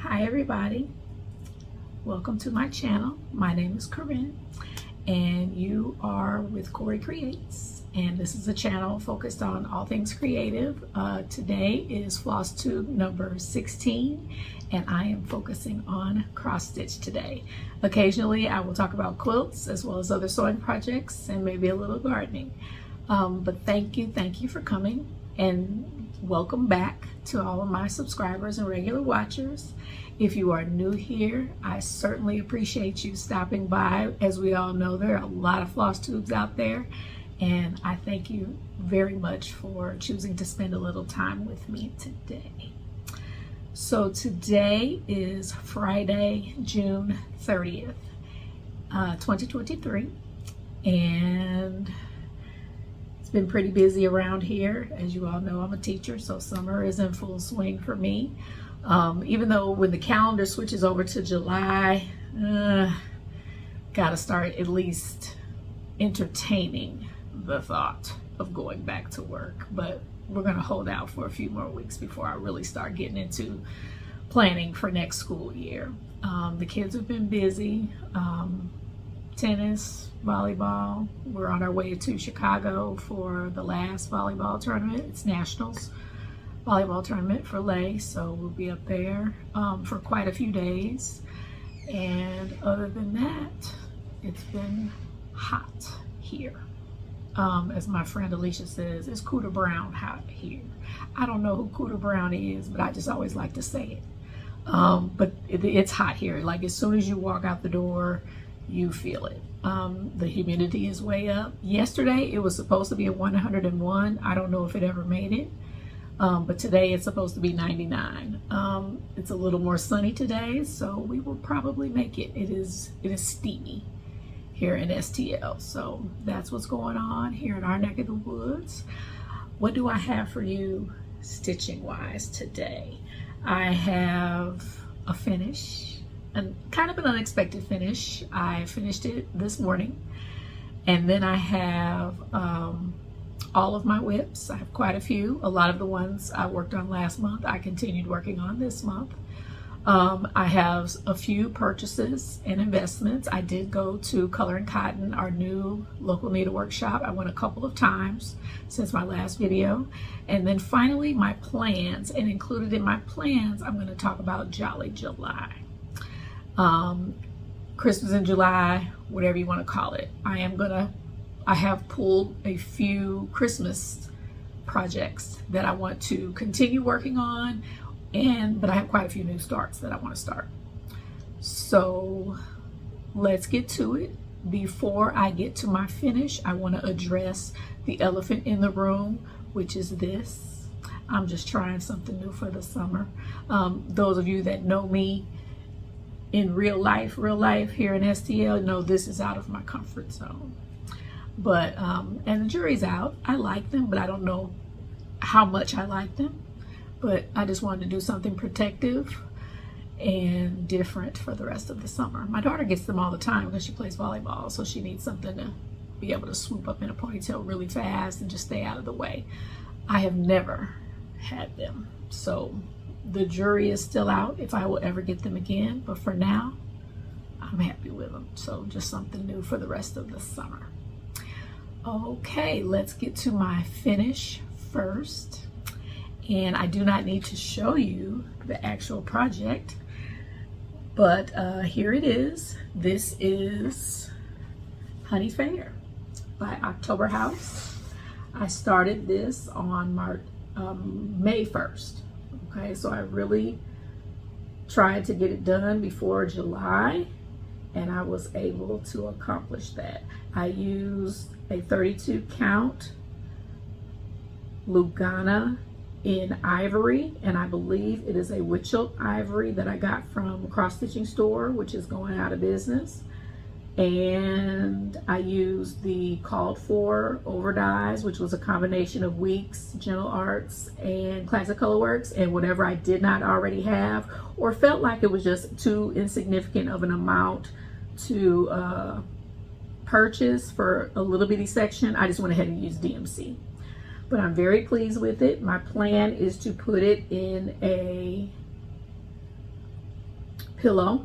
Hi everybody, welcome to my channel. My name is Corinne and you are with CoryCreates, and this is a channel focused on all things creative. Today is Flosstube number 16 and I am focusing on cross stitch today. Occasionally I will talk about quilts as well as other sewing projects and maybe a little gardening. But thank you for coming, and welcome back to all of my subscribers and regular watchers. If you are new here, I certainly appreciate you stopping by. As we all know, there are a lot of floss tubes out there, and I thank you very much for choosing to spend a little time with me today. So today is Friday, June 30th, 2023, and been pretty busy around here. As you all know, I'm a teacher, so summer is in full swing for me. Even though when the calendar switches over to July, gotta start at least entertaining the thought of going back to work. But we're gonna hold out for a few more weeks before I really start getting into planning for next school year. The kids have been busy. Tennis, volleyball. We're on our way to Chicago for the last volleyball tournament. It's Nationals volleyball tournament for Lay, so we'll be up there for quite a few days. And other than that, it's been hot here. As my friend Alicia says, it's Cooter Brown hot here. I don't know who Cooter Brown is, but I just always like to say it. But it's hot here. Like as soon as you walk out the door, you feel it. The humidity is way up. Yesterday it was supposed to be a 101. I don't know if it ever made it, but today it's supposed to be 99. It's a little more sunny today, so we will probably make it. It is steamy here in STL, so that's what's going on here in our neck of the woods. What do I have for you stitching wise today? I have a finish, and kind of an unexpected finish. I finished it this morning, and then I have all of my WIPS. I have quite a few. A lot of the ones I worked on last month I continued working on this month. I have a few purchases and investments. I did go to Color and Cotton, our new local needlework shop. I went a couple of times since my last video. And then finally my plans, and included in my plans I'm going to talk about Jolly July. Christmas in July, whatever you want to call it. I have pulled a few Christmas projects that I want to continue working on, but I have quite a few new starts that I want to start. So let's get to it. Before I get to my finish, I want to address the elephant in the room, which is this. I'm just trying something new for the summer. Those of you that know me in real life here in STL, know this is out of my comfort zone. But and the jury's out. I like them, but I don't know how much I like them. But I just wanted to do something protective and different for the rest of the summer. My daughter gets them all the time because she plays volleyball, so she needs something to be able to swoop up in a ponytail really fast and just stay out of the way. I have never had them, so the jury is still out if I will ever get them again, but for now I'm happy with them. So just something new for the rest of the summer. Okay, let's get to my finish first. And I do not need to show you the actual project, but here it is. This is Honey Faire by October House. I started this on May 1st. Okay, so I really tried to get it done before July, and I was able to accomplish that. I used a 32 count Lugana in ivory, and I believe it is a Witchelt ivory that I got from a cross stitching store, which is going out of business. And I used the called for over dyes, which was a combination of Weeks, Gentle Arts, and Classic Colorworks, and whatever I did not already have or felt like it was just too insignificant of an amount to purchase for a little bitty section, I just went ahead and used DMC. But I'm very pleased with it. My plan is to put it in a pillow.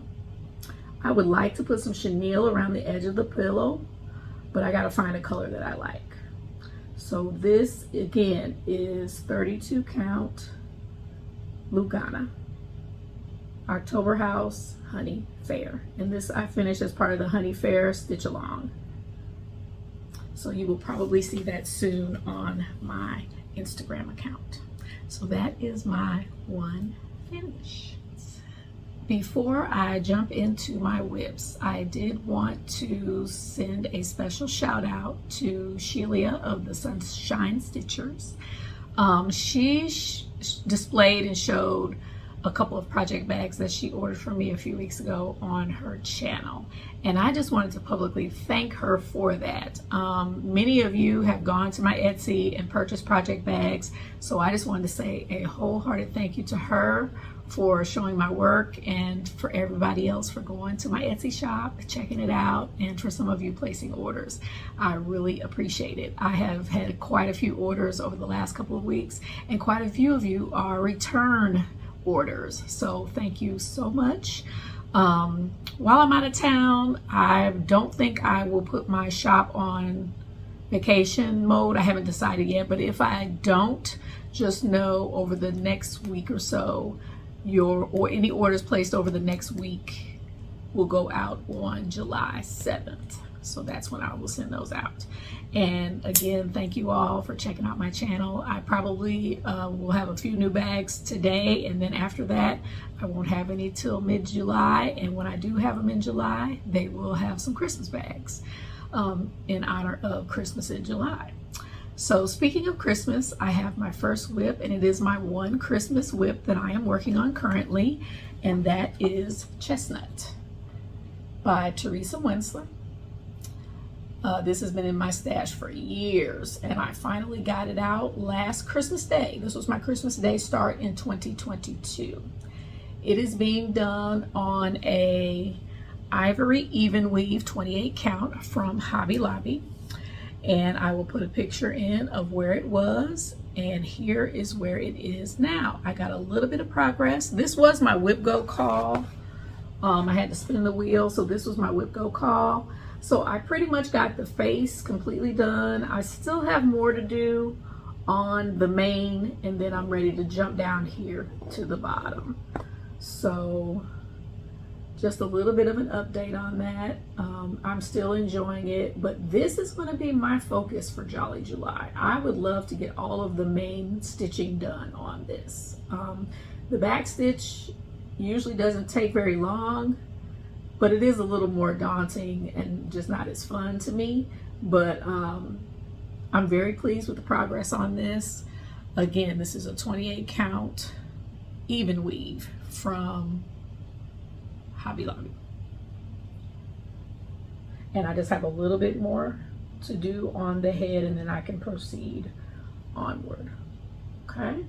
I would like to put some chenille around the edge of the pillow, but I gotta find a color that I like. So this again is 32 count Lugana October House Honey Faire, and this I finished as part of the Honey Faire Stitchalong. So you will probably see that soon on my Instagram account. So that is my one finish. Before I jump into my WIPS, I did want to send a special shout out to Sheila of the Sunshine Stitchers. She displayed and showed a couple of project bags that she ordered from me a few weeks ago on her channel, and I just wanted to publicly thank her for that. Many of you have gone to my Etsy and purchased project bags, so I just wanted to say a wholehearted thank you to her for showing my work, and for everybody else for going to my Etsy shop, checking it out, and for some of you placing orders. I really appreciate it. I have had quite a few orders over the last couple of weeks, and quite a few of you are return orders, so thank you so much. While I'm out of town, I don't think I will put my shop on vacation mode. I haven't decided yet, but if I don't, just know over the next week or so, any orders placed over the next week will go out on July 7th. So that's when I will send those out. And again, thank you all for checking out my channel. I probably will have a few new bags today, and then after that I won't have any till mid-July, and when I do have them in July, they will have some Christmas bags in honor of Christmas in July. So speaking of Christmas, I have my first WIP, and it is my one Christmas WIP that I am working on currently, and that is Chestnut by Teresa Wentzler. This has been in my stash for years, and I finally got it out last Christmas Day. This was my Christmas Day start in 2022. It is being done on a ivory even weave 28 count from Hobby Lobby, and I will put a picture in of where it was, and here is where it is now. I got a little bit of progress. This was my whip go call. I had to spin the wheel, so this was my whip go call. So I pretty much got the face completely done. I still have more to do on the mane, and then I'm ready to jump down here to the bottom. So just a little bit of an update on that. I'm still enjoying it, but this is going to be my focus for Jolly July. I would love to get all of the main stitching done on this. The back stitch usually doesn't take very long, but it is a little more daunting and just not as fun to me. But I'm very pleased with the progress on this. Again, this is a 28 count even weave from Hobby Lobby. And I just have a little bit more to do on the head, and then I can proceed onward. Okay.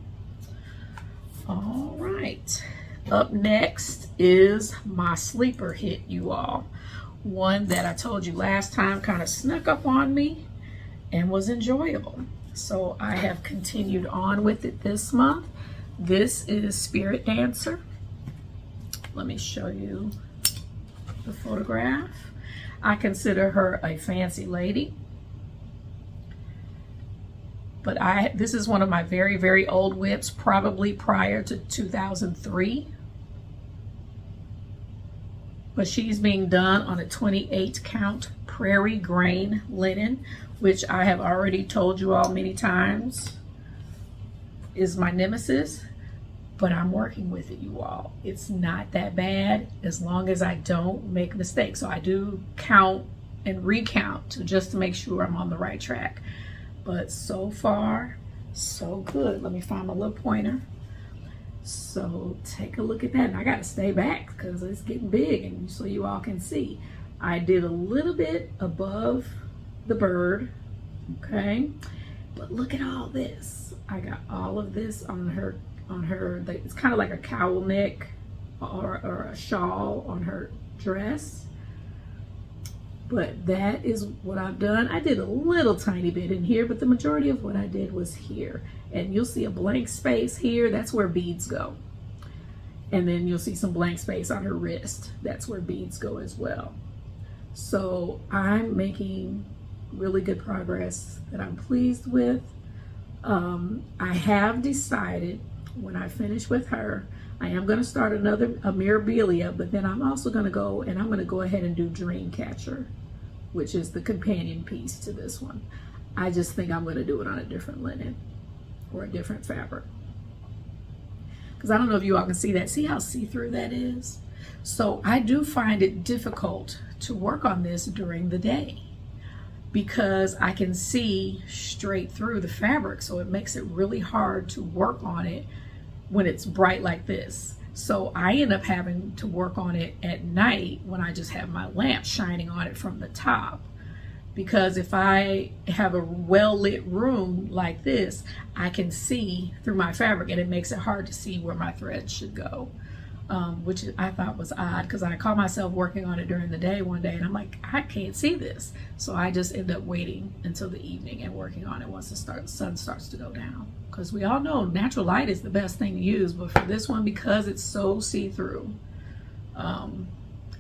All right. Up next is my sleeper hit, you all. One that I told you last time kind of snuck up on me and was enjoyable. So I have continued on with it this month. This is Spirit Dancer. Let me show you the photograph. I consider her a fancy lady. But this is one of my very, very old WIPs, probably prior to 2003. But she's being done on a 28 count prairie grain linen, which I have already told you all many times is my nemesis, but I'm working with it, you all. It's not that bad as long as I don't make mistakes. So I do count and recount just to make sure I'm on the right track. But so far, so good. Let me find my little pointer. So take a look at that. And I got to stay back because it's getting big, and so you all can see. I did a little bit above the bird, okay? But look at all this. I got all of this on her. It's kind of like a cowl neck or a shawl on her dress. But that is what I've done. I did a little tiny bit in here, but the majority of what I did was here. And you'll see a blank space here. That's where beads go. And then you'll see some blank space on her wrist. That's where beads go as well. So I'm making really good progress that I'm pleased with. I have decided when I finish with her, I am going to start a Mirabilia, but then I'm also going to go and I'm going to go ahead and do Dreamcatcher, which is the companion piece to this one. I just think I'm going to do it on a different linen or a different fabric. Because I don't know if you all can see that. See how see-through that is? So I do find it difficult to work on this during the day because I can see straight through the fabric. So it makes it really hard to work on it when it's bright like this. So I end up having to work on it at night when I just have my lamp shining on it from the top. Because if I have a well-lit room like this, I can see through my fabric and it makes it hard to see where my thread should go, which I thought was odd because I caught myself working on it during the day one day and I'm like, I can't see this. So I just end up waiting until the evening and working on it once the sun starts to go down. Because we all know natural light is the best thing to use, but for this one, because it's so see-through,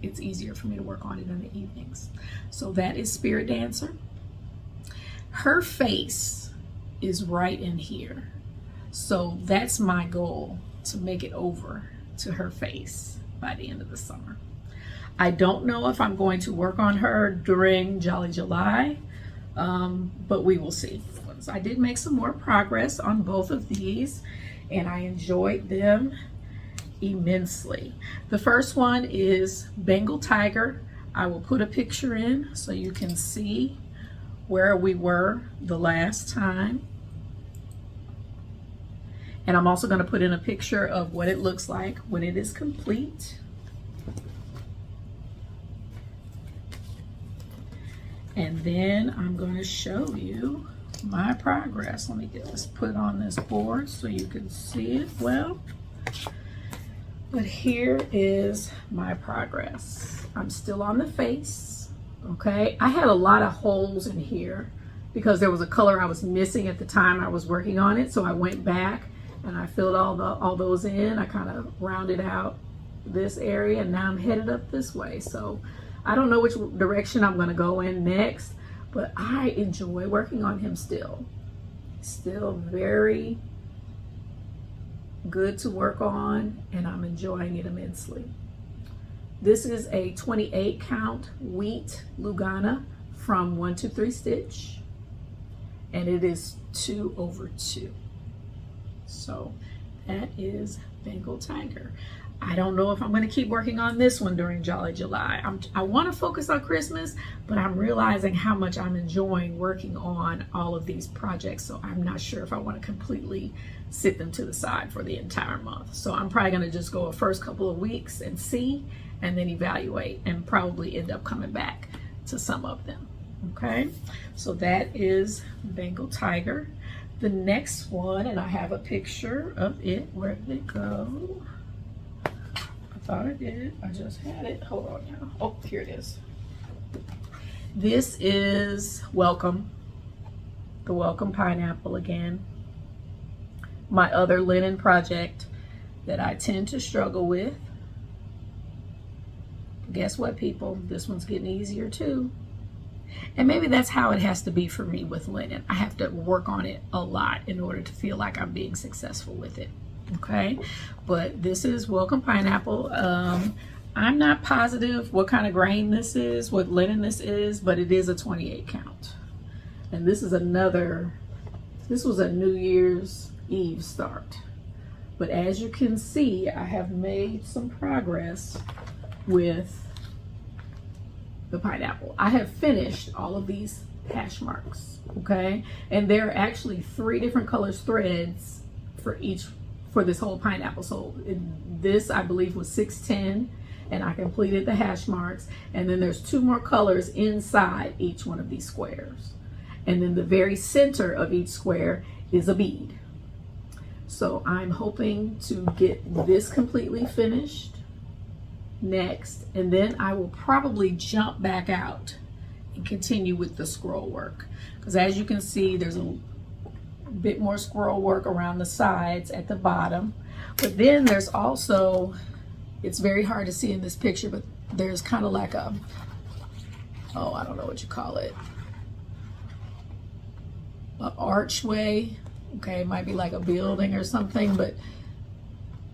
it's easier for me to work on it in the evenings. So that is Spirit Dancer. Her face is right in here. So that's my goal, to make it over to her face by the end of the summer. I don't know if I'm going to work on her during Jolly July, but we will see. I did make some more progress on both of these and I enjoyed them immensely. The first one is Bengal Tiger. I will put a picture in so you can see where we were the last time. And I'm also going to put in a picture of what it looks like when it is complete. And then I'm going to show you my progress. Let me get this put on this board so you can see it well. But here is my progress. I'm still on the face, okay? I had a lot of holes in here because there was a color I was missing at the time I was working on it. So I went back and I filled all those in. I kind of rounded out this area and now I'm headed up this way. So I don't know which direction I'm gonna go in next, but I enjoy working on him still. Still very good to work on and I'm enjoying it immensely. This is a 28 count wheat Lugana from 123 Stitch and it is 2/2. So that is Bengal Tiger. I don't know if I'm going to keep working on this one during Jolly July. I want to focus on Christmas, but I'm realizing how much I'm enjoying working on all of these projects. So I'm not sure if I want to completely sit them to the side for the entire month. So I'm probably going to just go a first couple of weeks and see, and then evaluate and probably end up coming back to some of them. Okay, so that is Bengal Tiger. The next one, and I have a picture of it. Where did it go? I thought I did. I just had it. Hold on now. Oh, here it is. This is Welcome. The Welcome Pineapple again. My other linen project that I tend to struggle with. Guess what, people? This one's getting easier too. And maybe that's how it has to be for me with linen. I have to work on it a lot in order to feel like I'm being successful with it. Okay, but this is Welcome Pineapple. I'm not positive what kind of grain this is, what linen this is, but it is a 28 count. And this is this was a New Year's Eve start. But as you can see, I have made some progress with the pineapple. I have finished all of these hash marks, okay? And there are actually 3 different colors threads for this whole pineapple. So this, I believe, was 610, and I completed the hash marks. And then there's 2 more colors inside each one of these squares. And then the very center of each square is a bead. So I'm hoping to get this completely finished next, and then I will probably jump back out and continue with the scroll work, because as you can see, there's a bit more squirrel work around the sides at the bottom. But then there's also, it's very hard to see in this picture, but there's kind of like a, oh, I don't know what you call it, an archway. Okay, it might be like a building or something, but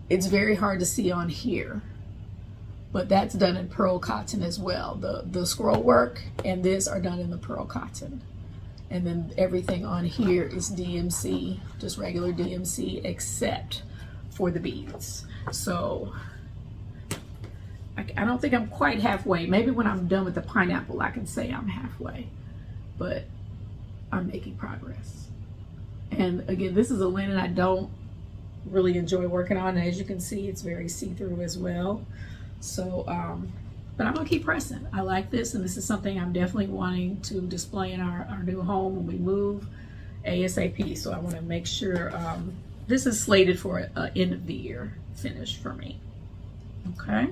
it's very hard to see on here. But that's done in pearl cotton as well. The scroll work and this are done in the pearl cotton. And then everything on here is DMC, just regular DMC, except for the beads. So I don't think I'm quite halfway. Maybe when I'm done with the pineapple, I can say I'm halfway, but I'm making progress. And again, this is a linen I don't really enjoy working on. As you can see, it's very see-through as well. So, but I'm gonna keep pressing. I like this, and this is something I'm definitely wanting to display in our new home when we move ASAP. So I wanna make sure, this is slated for an end of the year finish for me. Okay,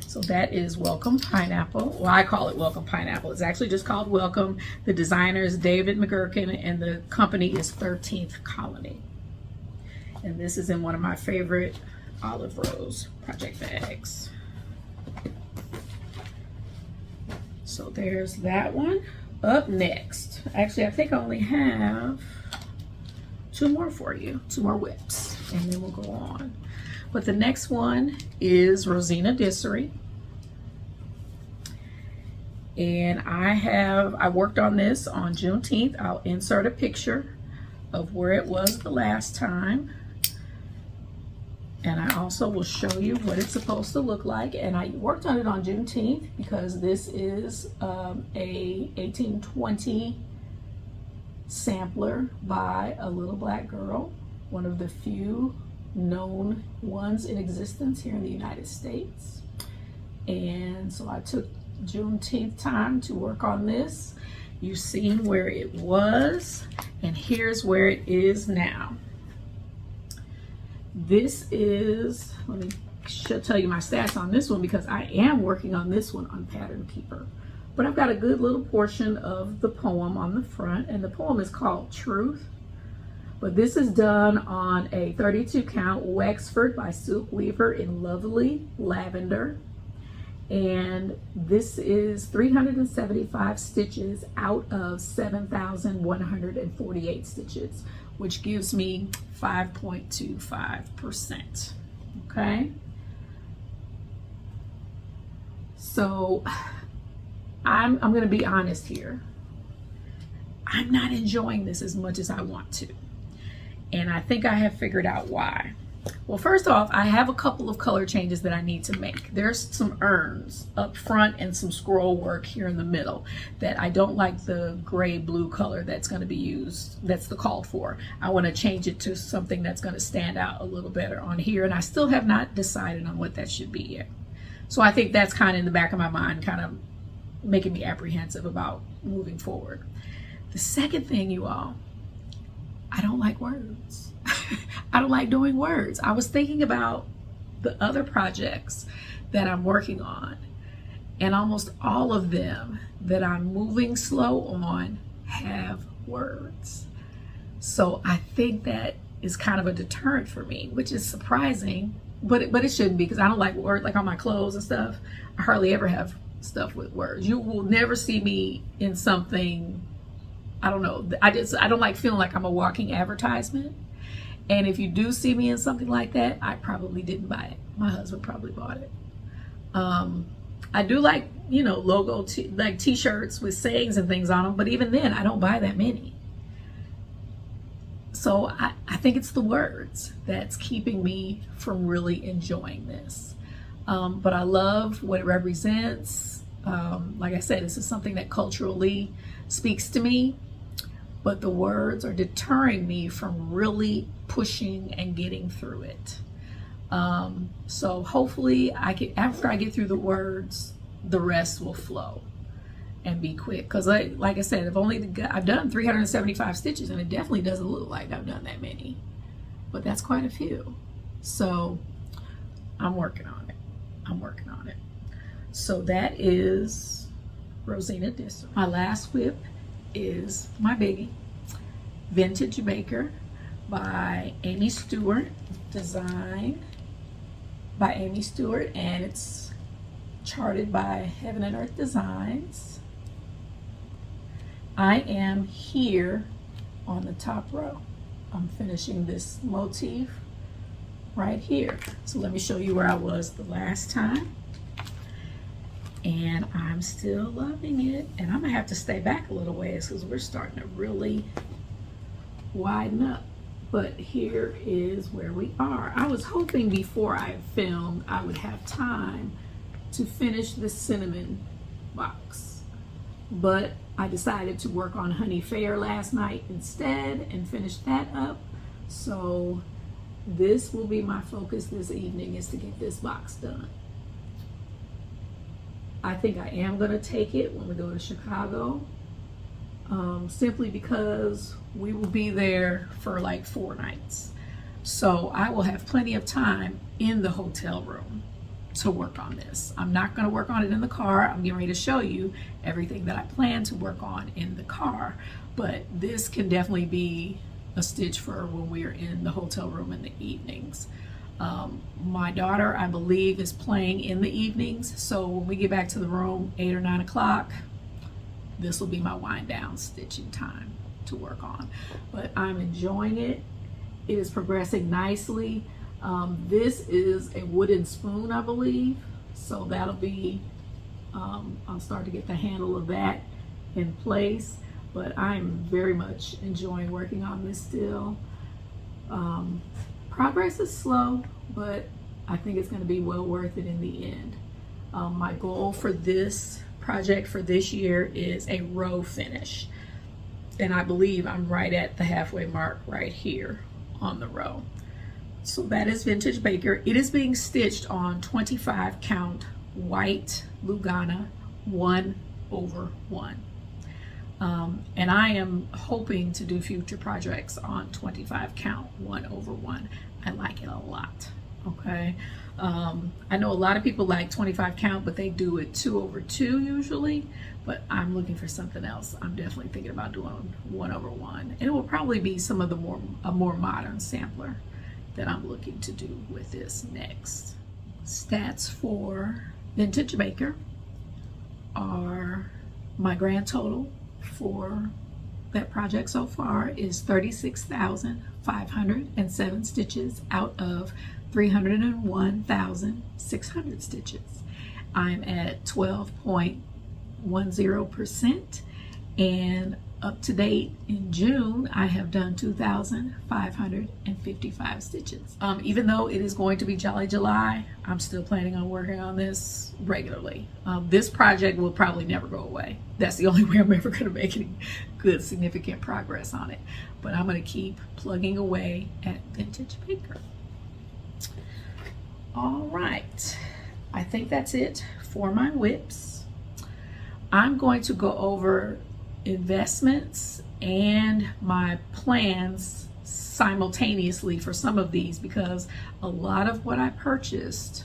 so that is Welcome Pineapple. Well, I call it Welcome Pineapple. It's actually just called Welcome. The designer is David McGurkin, and the company is 13th Colony. And this is in one of my favorite olive rose project bags. So there's that one. Up next, actually I think I only have two more for you, two more WIPS, and then we'll go on. But the next one is Rosena Disery. And I worked on this on Juneteenth. I'll insert a picture of where it was the last time. And I also will show you what it's supposed to look like. And I worked on it on Juneteenth because this is a 1820 sampler by a little black girl, one of the few known ones in existence here in the United States. And so I took Juneteenth time to work on this. You've seen where it was, and here's where it is now. This is, let me tell you my stats on this one because I am working on this one on Pattern Keeper. But I've got a good little portion of the poem on the front, and the poem is called Truth. But this is done on a 32 count Wexford by Silk Weaver in lovely lavender. And this is 375 stitches out of 7,148 stitches, which gives me 5.25%. Okay. So I'm going to be honest here. I'm not enjoying this as much as I want to. And I think I have figured out why. Well, first off, I have a couple of color changes that I need to make. There's some urns up front and some scroll work here in the middle that I don't like the gray blue color that's going to be used. That's the called for. I want to change it to something that's going to stand out a little better on here. And I still have not decided on what that should be yet. So I think that's kind of in the back of my mind, kind of making me apprehensive about moving forward. The second thing, you all, I don't like words. I don't like doing words. I was thinking about the other projects that I'm working on, and almost all of them that I'm moving slow on have words. So I think that is kind of a deterrent for me, which is surprising, but it shouldn't be, because I don't like words. Like on my clothes and stuff, I hardly ever have stuff with words. You will never see me in something, I don't know, I don't like feeling like I'm a walking advertisement. And if you do see me in something like that, I probably didn't buy it. My husband probably bought it. I do like, you know, logo, like t-shirts with sayings and things on them, but even then I don't buy that many. So I think it's the words that's keeping me from really enjoying this. But I love what it represents. Like I said, this is something that culturally speaks to me, but the words are deterring me from really pushing and getting through it. So hopefully after I get through the words, the rest will flow and be quick. Because like I said, I've done 375 stitches, and it definitely doesn't look like I've done that many, but that's quite a few. So I'm working on it. So that is Rosena Disery. My last WIP is my biggie. Vintage Baker by Amy Stewart, designed by Amy Stewart, and it's charted by Heaven and Earth Designs. I am here on the top row. I'm finishing this motif right here. So let me show you where I was the last time. And I'm still loving it. And I'm gonna have to stay back a little ways because we're starting to really widen up. But here is where we are. I was hoping before I filmed I would have time to finish the cinnamon box, but I decided to work on Honey Faire last night instead and finish that up. So this will be my focus this evening, is to get this box done. I think I am going to take it when we go to Chicago, simply because we will be there for like 4 nights. So I will have plenty of time in the hotel room to work on this. I'm not going to work on it in the car. I'm getting ready to show you everything that I plan to work on in the car, but this can definitely be a stitch for when we're in the hotel room in the evenings. My daughter, I believe, is playing in the evenings, so when we get back to the room 8 or 9 o'clock, this will be my wind down stitching time to work on. But I'm enjoying it. It is progressing nicely. This is a wooden spoon, I believe, so that'll be, I'll start to get the handle of that in place, but I'm very much enjoying working on this still. Progress is slow, but I think it's going to be well worth it in the end. My goal for this project for this year is a row finish, and I believe I'm right at the halfway mark right here on the row. So that is Vintage Baker. It is being stitched on 25 count white Lugana 1/1. And I am hoping to do future projects on 25 count 1/1. I like it a lot. Okay. I know a lot of people like 25 count, but they do it 2/2 usually, but I'm looking for something else. I'm definitely thinking about doing 1/1, and it will probably be some of the more modern sampler that I'm looking to do with this next. Stats for Vintage Baker are, my grand total for that project so far is 36,507 stitches out of 301,600 stitches. I'm at 12.10%, and up to date in June, I have done 2,555 stitches. Even though it is going to be Jolly July, I'm still planning on working on this regularly. This project will probably never go away. That's the only way I'm ever going to make any good, significant progress on it. But I'm going to keep plugging away at Vintage Baker. All right, I think that's it for my WIPS. I'm going to go over investments and my plans simultaneously for some of these, because a lot of what I purchased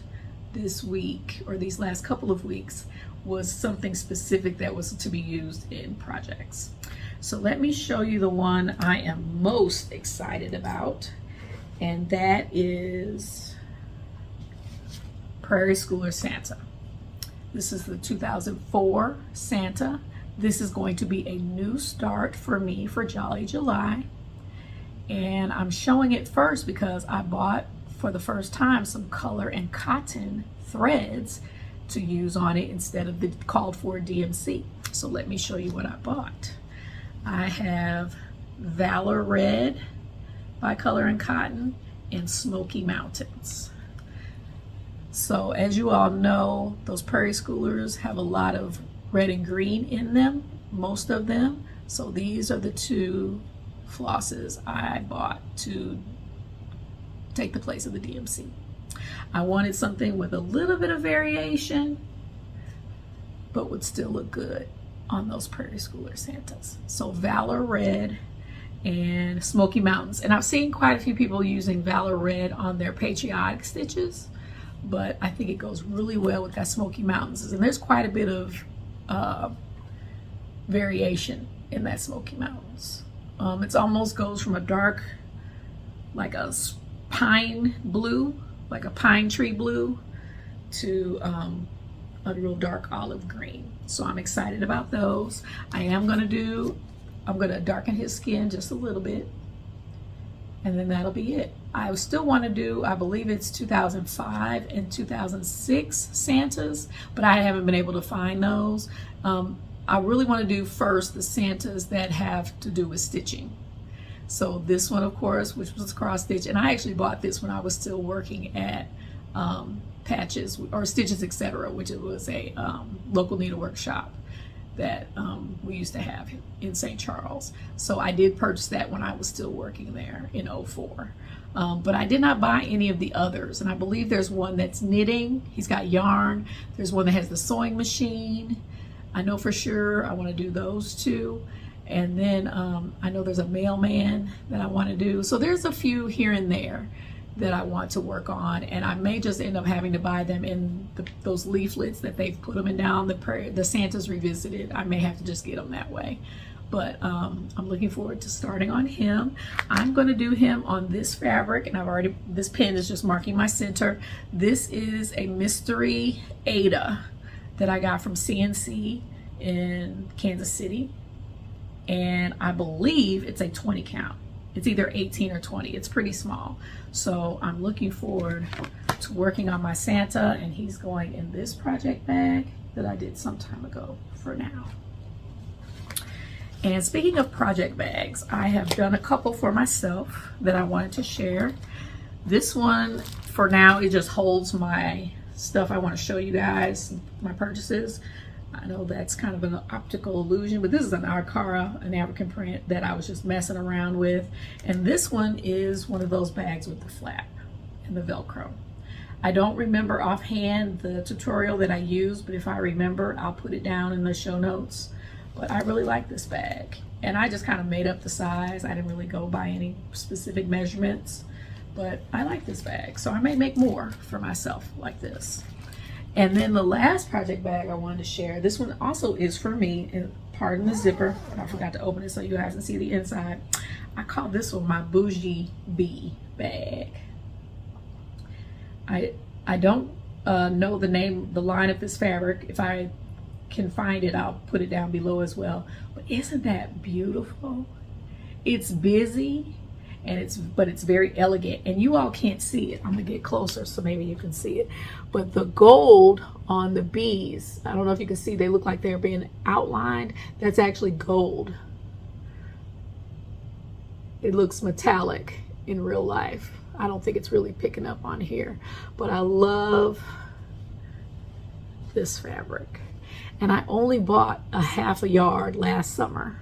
this week or these last couple of weeks was something specific that was to be used in projects. So let me show you the one I am most excited about, and that is Prairie Schooler Santa. This is the 2004 Santa. This is going to be a new start for me for Jolly July. And I'm showing it first because I bought for the first time some color and cotton threads to use on it instead of the called for DMC. So let me show you what I bought. I have Valor Red by Color and Cotton and Smoky Mountains. So as you all know, those Prairie Schoolers have a lot of red and green in them, most of them. So these are the two flosses I bought to take the place of the DMC. I wanted something with a little bit of variation, but would still look good on those Prairie Schooler Santas. So Valor Red and Smoky Mountains. And I've seen quite a few people using Valor Red on their patriotic stitches, but I think it goes really well with that Smoky Mountains. And there's quite a bit of variation in that Smoky Mountains. It's almost goes from a dark, like a pine blue, like a pine tree blue, to a real dark olive green. So I'm excited about those. I'm gonna darken his skin just a little bit, and then that'll be it. I still want to do, I believe it's 2005 and 2006 Santas, but I haven't been able to find those. I really want to do first the Santas that have to do with stitching. So this one, of course, which was cross stitch, and I actually bought this when I was still working at Patches or Stitches, etc., which it was a local needlework shop that we used to have in St. Charles. So I did purchase that when I was still working there in 04. But I did not buy any of the others. And I believe there's one that's knitting. He's got yarn. There's one that has the sewing machine. I know for sure I want to do those two. And then I know there's a mailman that I want to do. So there's a few here and there that I want to work on, and I may just end up having to buy them in those leaflets that they've put them in down the Santas Revisited. I may have to just get them that way, but I'm looking forward to starting on him. I'm going to do him on this fabric, and this pen is just marking my center. This is a mystery Ada that I got from CNC in Kansas City, and I believe it's a 20 count. It's either 18 or 20. It's pretty small. So I'm looking forward to working on my Santa, and he's going in this project bag that I did some time ago for now. And speaking of project bags, I have done a couple for myself that I wanted to share. This one, for now, it just holds my stuff I want to show you guys, my purchases. I know that's kind of an optical illusion, but this is an Arcara, an African print that I was just messing around with. And this one is one of those bags with the flap and the Velcro. I don't remember offhand the tutorial that I used, but if I remember, I'll put it down in the show notes. But I really like this bag. And I just kind of made up the size. I didn't really go by any specific measurements, but I like this bag. So I may make more for myself like this. And then the last project bag I wanted to share, this one also is for me, and pardon the zipper, I forgot to open it so you guys can see the inside. I call this one my Bougie Bee bag. I don't know the name, the line of this fabric. If I can find it, I'll put it down below as well. But isn't that beautiful? It's busy, and but it's very elegant, and you all can't see it. I'm gonna get closer so maybe you can see it. But the gold on the bees, I don't know if you can see, they look like they're being outlined. That's actually gold. It looks metallic in real life. I don't think it's really picking up on here, but I love this fabric. And I only bought a half a yard last summer.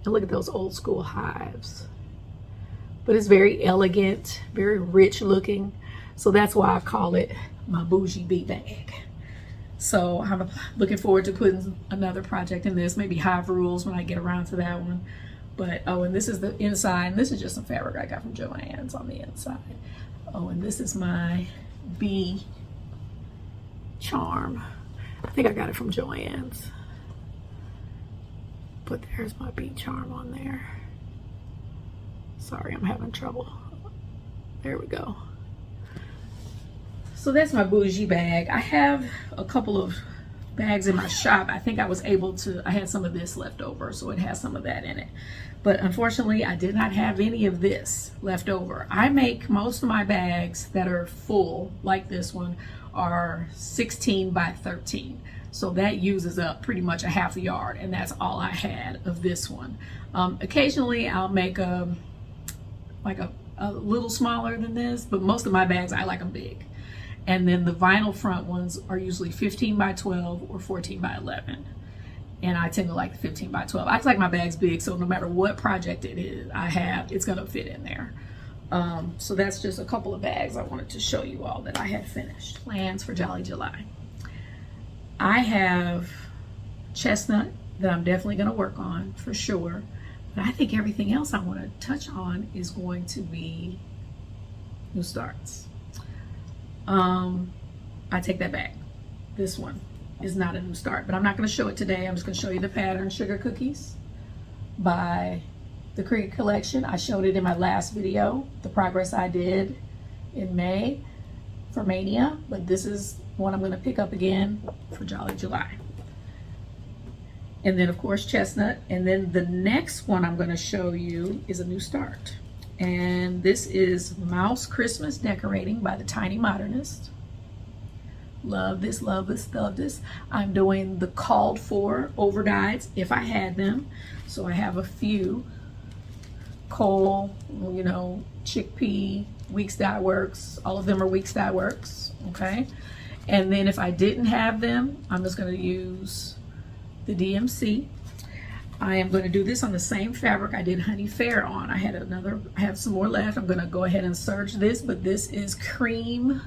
And look at those old school hives. But it's very elegant, very rich looking. So that's why I call it my Bougie Bee bag. So I'm looking forward to putting another project in this, maybe Hive Rules when I get around to that one. But, oh, and this is the inside, and this is just some fabric I got from Joann's on the inside. Oh, and this is my bee charm. I think I got it from Joann's. But there's my bee charm on there. Sorry, I'm having trouble. There we go. So that's my Bougie bag. I have a couple of bags in my shop. I think I was able to, I had some of this left over, so it has some of that in it. But unfortunately, I did not have any of this left over. I make most of my bags that are full, like this one, are 16 by 13. So that uses up pretty much a half a yard, and that's all I had of this one. Occasionally, I'll make like a little smaller than this, but most of my bags, I like them big. And then the vinyl front ones are usually 15 by 12 or 14 by 11. And I tend to like the 15 by 12. I like my bags big, so no matter what project it is I have, it's gonna fit in there. So that's just a couple of bags I wanted to show you all that I had finished. Plans for Jolly July. I have Chestnut that I'm definitely gonna work on for sure. But I think everything else I wanna touch on is going to be New Starts. I take that back. This one is not a new start, but I'm not going to show it today. I'm just going to show you the pattern Sugar Cookies by the Create collection. I showed it in my last video, the progress I did in May for Mania, but this is one I'm going to pick up again for Jolly July. And then of course Chestnut, and then the next one I'm going to show you is a new start. And this is Mouse Christmas Decorating by the Tiny Modernist. Love this, love this, love this. I'm doing the called for overdyes if I had them. So I have a few. Coal, you know, chickpea, Weeks Dye Works. All of them are Weeks Dye Works, okay? And then if I didn't have them, I'm just going to use the DMC. I am going to do this on the same fabric I did Honey Faire on. I have some more left. I'm going to go ahead and serge this, but this is Cream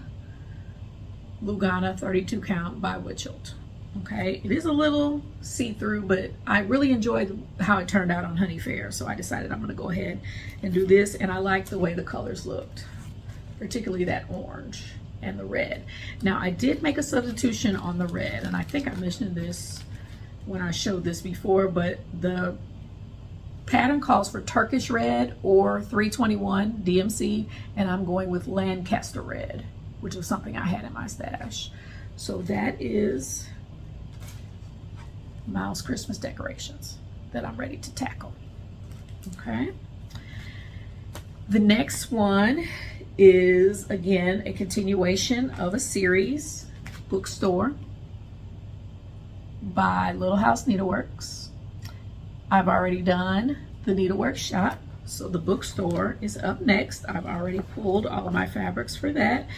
Lugana 32 count by Witchelt. Okay, it is a little see-through, but I really enjoyed how it turned out on Honey Faire, so I decided I'm going to go ahead and do this, and I like the way the colors looked, particularly that orange and the red. Now I did make a substitution on the red, and I think I mentioned this when I showed this before, but the pattern calls for Turkish red or 321 DMC, and I'm going with Lancaster red, which was something I had in my stash. So that is Mouse Christmas Decorations that I'm ready to tackle. Okay. The next one is again a continuation of a series, Bookstore by Little House Needleworks. I've already done the Needlework Shop, so the Bookstore is up next. I've already pulled all of my fabrics for that,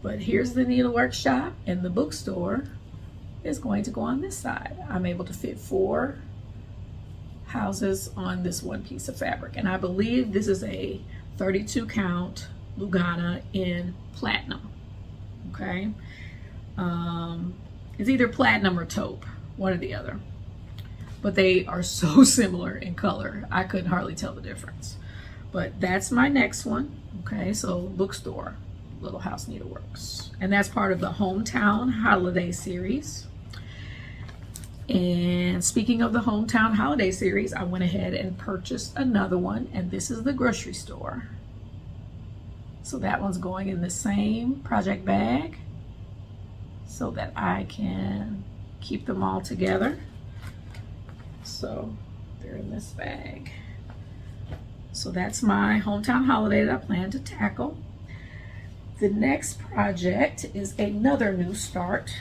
but here's the Needlework Shop, and the Bookstore is going to go on this side. I'm able to fit 4 houses on this one piece of fabric, and I believe this is a 32 count Lugana in platinum. Okay, it's either platinum or taupe, one or the other, but they are so similar in color I couldn't hardly tell the difference. But that's my next one. Okay, so Bookstore, Little House Needleworks, and that's part of the Hometown Holiday series. And speaking of the Hometown Holiday series, I went ahead and purchased another one, and this is the Grocery Store. So that one's going in the same project bag so that I can keep them all together. So they're in this bag. So that's my Hometown Holiday that I plan to tackle. The next project is another new start.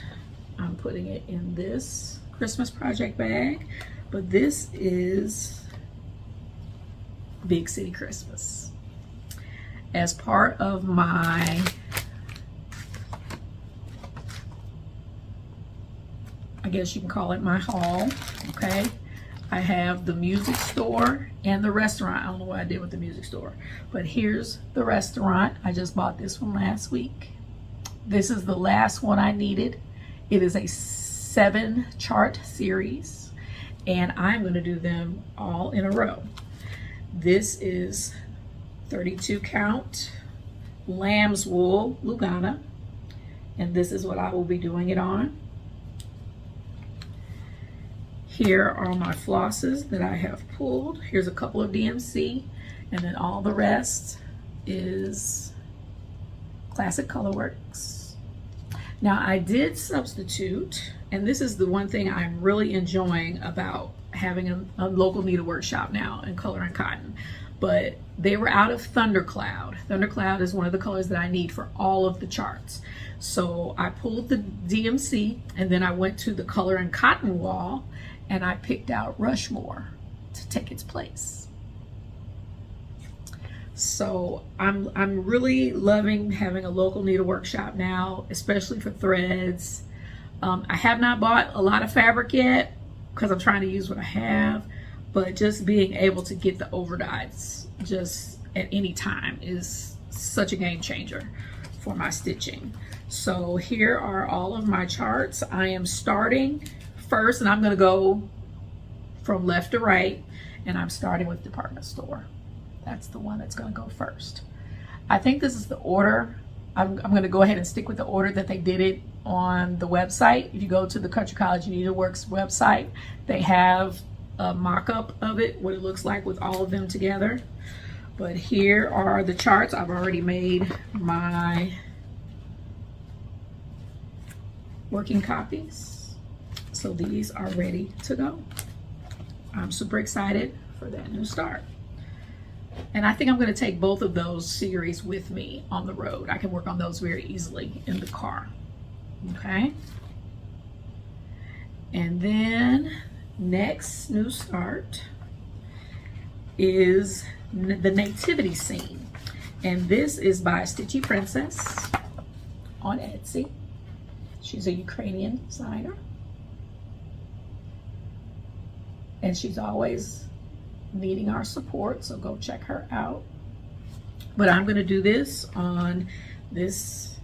I'm putting it in this Christmas project bag, but this is Big City Christmas. As part of my, I guess you can call it my haul, okay? I have the music store and the restaurant. I don't know what I did with the music store, but here's the restaurant. I just bought this one last week. This is the last one I needed. It is a 7 chart series, and I'm going to do them all in a row. This is 32 count lamb's wool Lugana, and this is what I will be doing it on. Here are my flosses that I have pulled. Here's a couple of DMC, and then all the rest is Classic Colorworks. Now I did substitute, and this is the one thing I'm really enjoying about having a local needlework shop now in Color and Cotton, but they were out of Thundercloud. Thundercloud is one of the colors that I need for all of the charts. So I pulled the DMC, and then I went to the Color and Cotton wall, and I picked out Rushmore to take its place. So I'm really loving having a local needlework shop now, especially for threads. I have not bought a lot of fabric yet because I'm trying to use what I have, but just being able to get the overdyes just at any time is such a game changer for my stitching. So here are all of my charts. I am starting first, and I'm going to go from left to right, and I'm starting with department store. That's the one that's going to go first. I think this is the order. I'm going to go ahead and stick with the order that they did it on the website. If you go to the Country College Needleworks website, they have a mock-up of it, what it looks like with all of them together. But here are the charts. I've already made my working copies, so these are ready to go. I'm super excited for that new start. And I think I'm going to take both of those series with me on the road. I can work on those very easily in the car. Okay. And then next new start is the nativity scene. And this is by Stitchy Princess on Etsy. She's a Ukrainian designer. And she's always needing our support, so go check her out. But I'm going to do this on this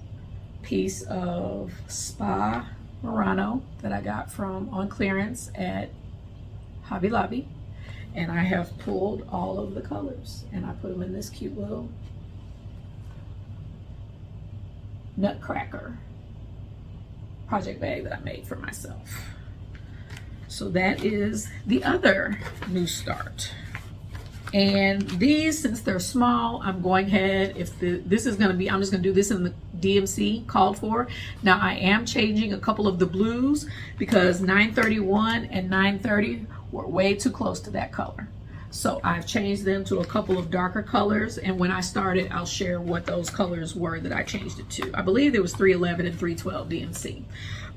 piece of Spa Murano that I got from on clearance at Hobby Lobby, and I have pulled all of the colors and I put them in this cute little nutcracker project bag that I made for myself. So that is the other new start. And these, since they're small, I'm going ahead, this is going to be, I'm just going to do this in the DMC called for. Now I am changing a couple of the blues because 931 and 930 were way too close to that color. So I've changed them to a couple of darker colors, and when I started, I'll share what those colors were that I changed it to. I believe there was 311 and 312 DMC,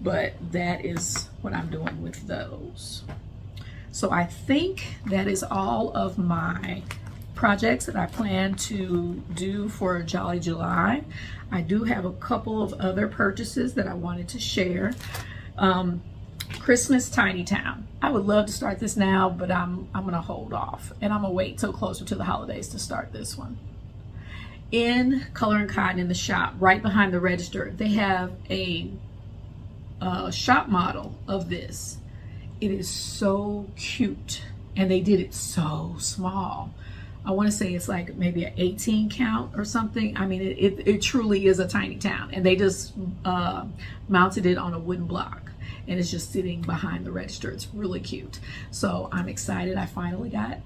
but that is what I'm doing with those. So I think that is all of my projects that I plan to do for Jolly July. I do have a couple of other purchases that I wanted to share. Christmas Tiny Town. I would love to start this now, but I'm gonna hold off, and I'm gonna wait till closer to the holidays to start this one. In Color and Cotton in the shop, right behind the register, they have a shop model of this. It is so cute, and they did it so small. I want to say it's like maybe an 18 count or something. I mean, it truly is a tiny town, and they just mounted it on a wooden block, and it's just sitting behind the register. It's really cute. So I'm excited. I finally got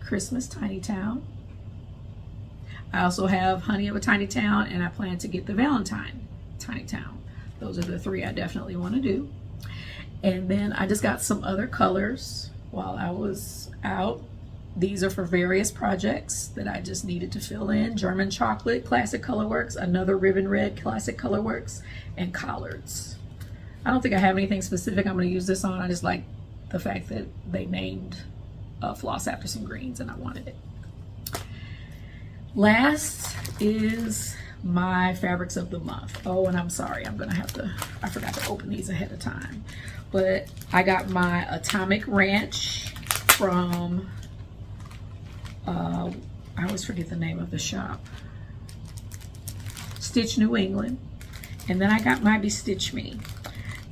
Christmas Tiny Town. I also have Honey of a Tiny Town, and I plan to get the Valentine Tiny Town. Those are the three I definitely want to do. And then I just got some other colors while I was out. These are for various projects that I just needed to fill in. German Chocolate, Classic Colorworks, another Ribbon Red, Classic Colorworks, and collards. I don't think I have anything specific I'm going to use this on. I just like the fact that they named Floss after some greens, and I wanted it. Last is my fabrics of the month. Oh, and I'm sorry, I forgot to open these ahead of time. But I got my Atomic Ranch from, I always forget the name of the shop, Stitch New England. And then I got my Bestitch Me.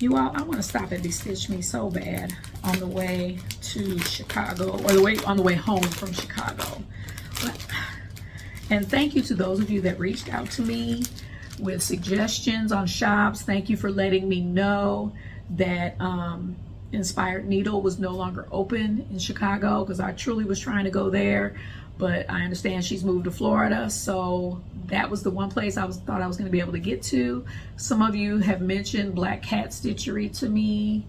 You all, I want to stop at Bestitch Me so bad on the way to Chicago, or on the way home from Chicago. And thank you to those of you that reached out to me with suggestions on shops. Thank you for letting me know that Inspired Needle was no longer open in Chicago, because I truly was trying to go there, but I understand she's moved to Florida, so that was the one place I thought I was going to be able to get to. Some of you have mentioned Black Cat Stitchery to me.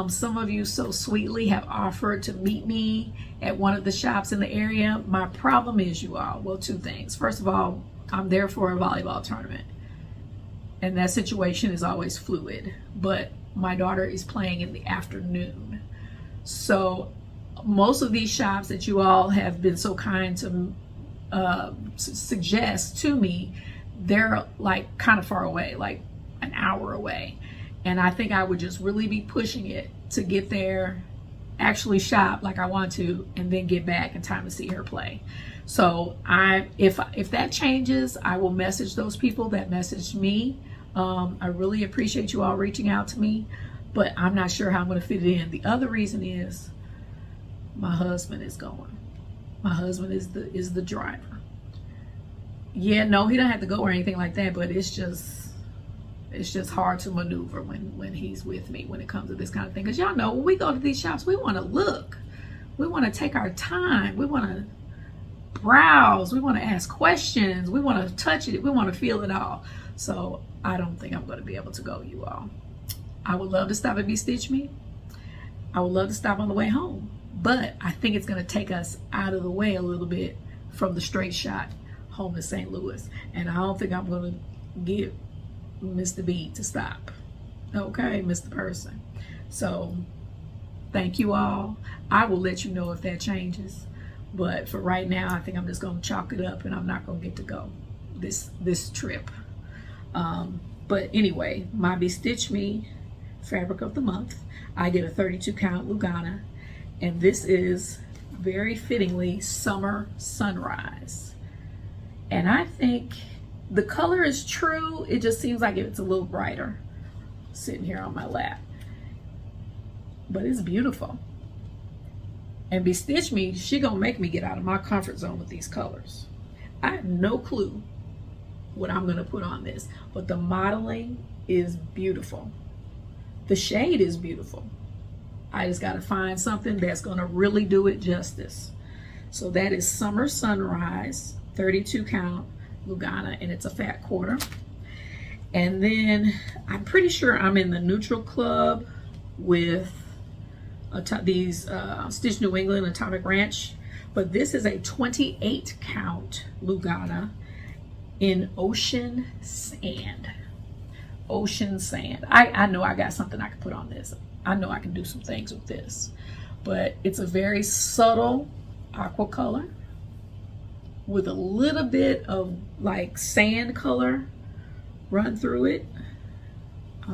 Some of you so sweetly have offered to meet me at one of the shops in the area. My problem is, you all, well, two things. First of all, I'm there for a volleyball tournament, and that situation is always fluid, but my daughter is playing in the afternoon. So most of these shops that you all have been so kind to suggest to me, they're like kind of far away, like an hour away. And I think I would just really be pushing it to get there, actually shop like I want to, and then get back in time to see her play. So if that changes, I will message those people that messaged me. I really appreciate you all reaching out to me, but I'm not sure how I'm going to fit it in. The other reason is my husband is going. My husband is the driver. Yeah, no, he doesn't have to go or anything like that, but it's just hard to maneuver when he's with me when it comes to this kind of thing. Because y'all know, when we go to these shops, we want to look. We want to take our time. We want to browse. We want to ask questions. We want to touch it. We want to feel it all. So I don't think I'm going to be able to go, you all. I would love to stop at Be Stitch Me. I would love to stop on the way home. But I think it's going to take us out of the way a little bit from the straight shot home to St. Louis. And I don't think I'm going to get Mr. B to stop. Okay, Mr. Person. So thank you all. I will let you know if that changes. But for right now, I think I'm just going to chalk it up and I'm not going to get to go this trip. But anyway, my Be Stitch Me fabric of the month, I did a 32 count Lugana, and this is very fittingly Summer Sunrise. And I think the color is true, it just seems like it's a little brighter sitting here on my lap. But it's beautiful. And Be Stitch Me, she gonna make me get out of my comfort zone with these colors. I have no clue what I'm gonna put on this, but the modeling is beautiful. The shade is beautiful. I just gotta find something that's gonna really do it justice. So that is Summer Sunrise, 32 count Lugana, and it's a fat quarter. And then I'm pretty sure I'm in the neutral club with these Stitch New England Atomic Ranch, but this is a 28 count Lugana in Ocean Sand. Ocean Sand. I know I got something I can put on this. I know I can do some things with this, but it's a very subtle aqua color with a little bit of like sand color run through it.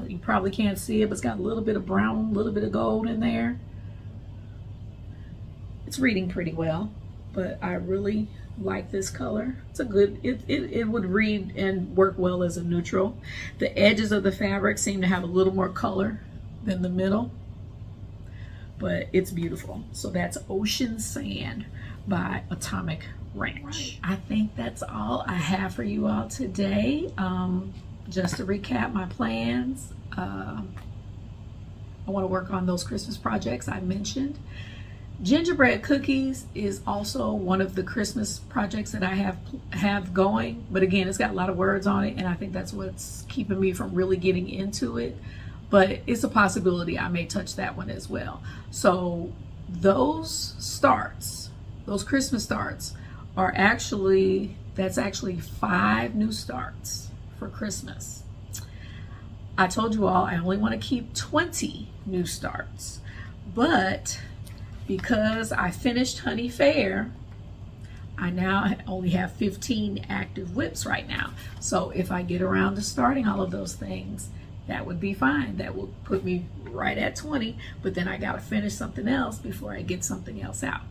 You probably can't see it, but it's got a little bit of brown, a little bit of gold in there. It's reading pretty well, but I really like this color. It's a good, it would read and work well as a neutral. The edges of the fabric seem to have a little more color than the middle, but it's beautiful. So that's Ocean Sand by Atomic Ranch. I think that's all I have for you all today. Just to recap my plans, I want to work on those Christmas projects I mentioned. Gingerbread cookies is also one of the Christmas projects that I have going, but again, it's got a lot of words on it, and I think that's what's keeping me from really getting into it. But it's a possibility I may touch that one as well. So those starts, those Christmas starts, are actually, that's actually 5 new starts for Christmas. I told you all I only want to keep 20 new starts, but because I finished Honey Faire, I now only have 15 active WIPs right now. So if I get around to starting all of those things, that would be fine. That will put me right at 20, but then I gotta finish something else before I get something else out.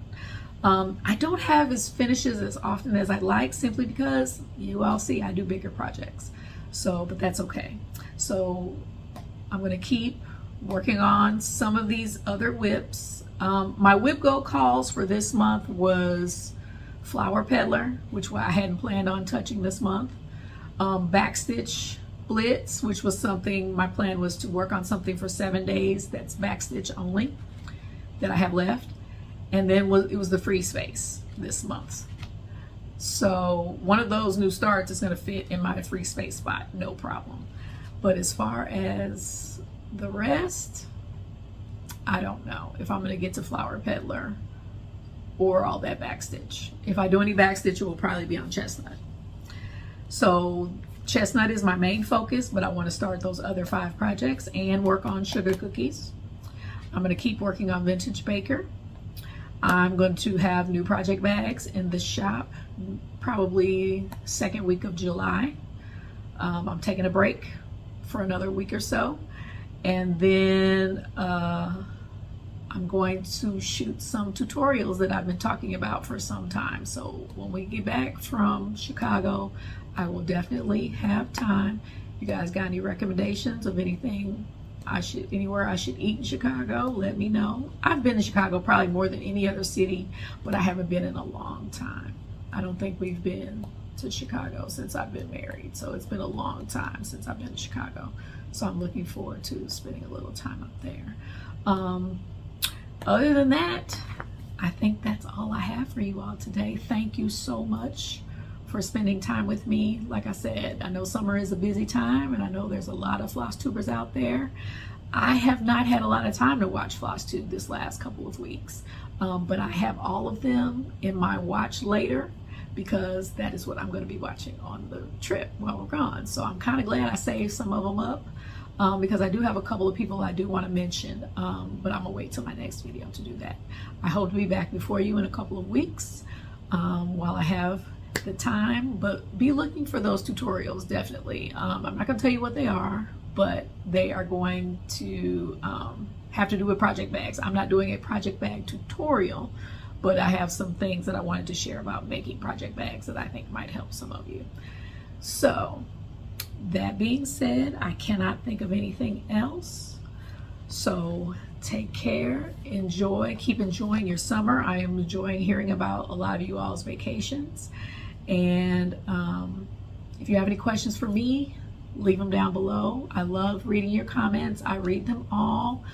I don't have as finishes as often as I'd like, simply because you all see I do bigger projects. So, but that's okay. So I'm gonna keep working on some of these other WIPs. My WIP goal calls for this month was Flower Peddler, which I hadn't planned on touching this month. Backstitch Blitz, which was something, my plan was to work on something for 7 days that's backstitch only that I have left. And then it was the free space this month. So one of those new starts is gonna fit in my free space spot, no problem. But as far as the rest, I don't know if I'm gonna get to Flower Peddler or all that backstitch. If I do any backstitch, it will probably be on Chestnut. So Chestnut is my main focus, but I want to start those other 5 projects and work on sugar cookies. I'm going to keep working on Vintage Baker. I'm going to have new project bags in the shop probably 2nd week of July. I'm taking a break for another week or so, and then I'm going to shoot some tutorials that I've been talking about for some time. So when we get back from Chicago, I will definitely have time. You guys got any recommendations of anything anywhere I should eat in Chicago? Let me know. I've been to Chicago probably more than any other city, but I haven't been in a long time. I don't think we've been to Chicago since I've been married. So it's been a long time since I've been to Chicago. So I'm looking forward to spending a little time up there. Other than that, I think that's all I have for you all today. Thank you so much for spending time with me. Like I said, I know summer is a busy time, and I know there's a lot of Flosstubers out there. I have not had a lot of time to watch Flosstube this last couple of weeks, but I have all of them in my watch later, because that is what I'm going to be watching on the trip while we're gone. So I'm kind of glad I saved some of them up, because I do have a couple of people I do want to mention, but I'm gonna wait till my next video to do that. I hope to be back before you in a couple of weeks, while I have the time, but be looking for those tutorials, definitely. I'm not going to tell you what they are, but they are going to have to do with project bags. I'm not doing a project bag tutorial, but I have some things that I wanted to share about making project bags that I think might help some of you. So that being said, I cannot think of anything else. So take care, enjoy, keep enjoying your summer. I am enjoying hearing about a lot of you all's vacations. And if you have any questions for me, leave them down below. I love reading your comments. I read them all.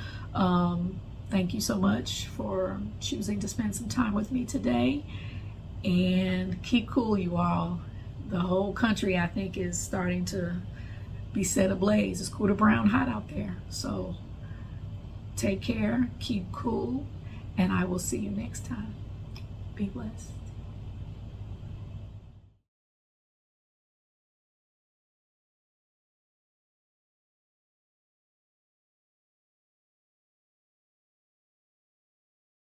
Thank you so much for choosing to spend some time with me today. And keep cool, you all. The whole country, I think, is starting to be set ablaze. It's cool to brown hot out there. So take care, keep cool, and I will see you next time. Be blessed.